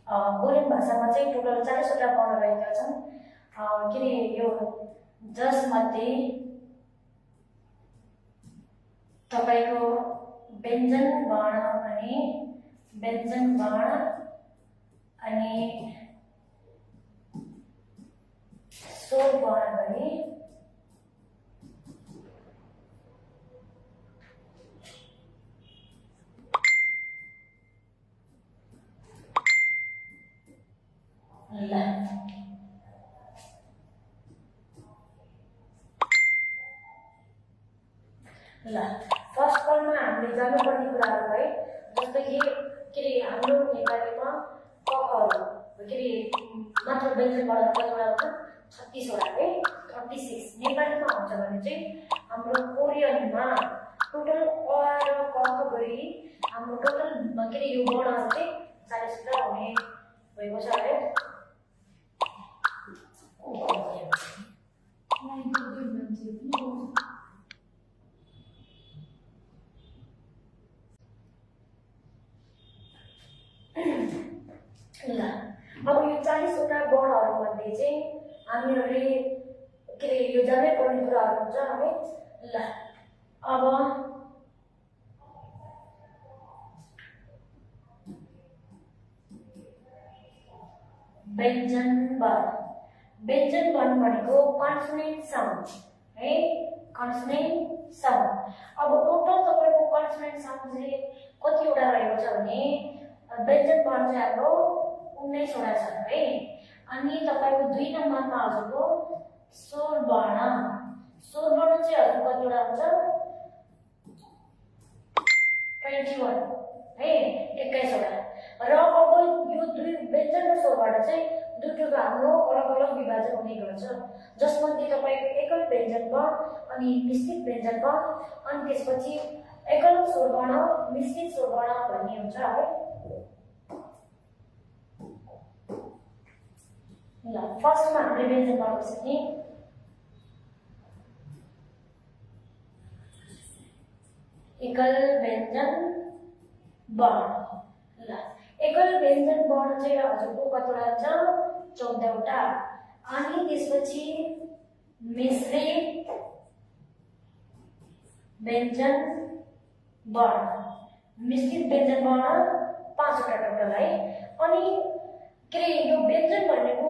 Korean भाषामा चाहिँ total 40 वटा वर्ण रहेका छन्। के रे यो जसमध्ये तपाईको व्यञ्जन वर्ण अनि स्वर वर्ण गरी फर्स्ट कलमा हामीले जानुपर्ने कुराहरू है, जस्तो कि के रे हाम्रो नेपालीमा कखहरू के रे मात्र व्यञ्जन वर्ण कतिवटा हुन्छ 36 वटा है, 36। नेपालीमा हुन्छ भने चाहिँ हाम्रो कोरियनमा टोटल अ र क गरी हाम्रो टोटल के रे यो वर्णहरू चाहिँ 40 वटा हुने भएको छ है। अब यो 40 वटा वर्णहरू मध्ये चाहिँ हामीहरूले के रे यो जानै पर्ने कुराहरू हुन्छ है। अब व्यञ्जन वर्ण भनेको कन्सोनेन्ट साउन्ड है, कन्सोनेन्ट साउन्ड। अब टोटल तपाईको कन्सोनेन्ट साउन्ड चाहिँ कतिवटा रहेको छ भने व्यञ्जन वर्ण चाहिँ हाम्रो 19 वटा छ है। अनि तपाईको 2 नम्बरमा हजुरको स्वर वर्ण चाहिँ हजुरको कतिवटा हुन्छ 21 है, 21 वटा। र अब यो दुई व्यञ्जन र स्वर वर्ण चाहिँ दुईटोको हाम्रो अलग अलग विभाजन हुने गर्छ, जसमध्ये तपाईको एकल व्यञ्जन वर्ण अनि मिश्रित व्यञ्जन वर्ण अनि त्यसपछि एकल स्वर वर्ण मिश्रित स्वर वर्ण भन्ने हुन्छ है। फर्स्टमा हामीले व्यञ्जन वर्ण सिक्ने एकल व्यञ्जन वर्ण। एकल व्यञ्जन वर्ण चाहिँ हजुरको कतिवटा छ 14 वटा। अनि त्यसपछि मिश्रित व्यञ्जन वर्ण 5 वटा टोटल है। अनि के रे यो व्यञ्जन भनेको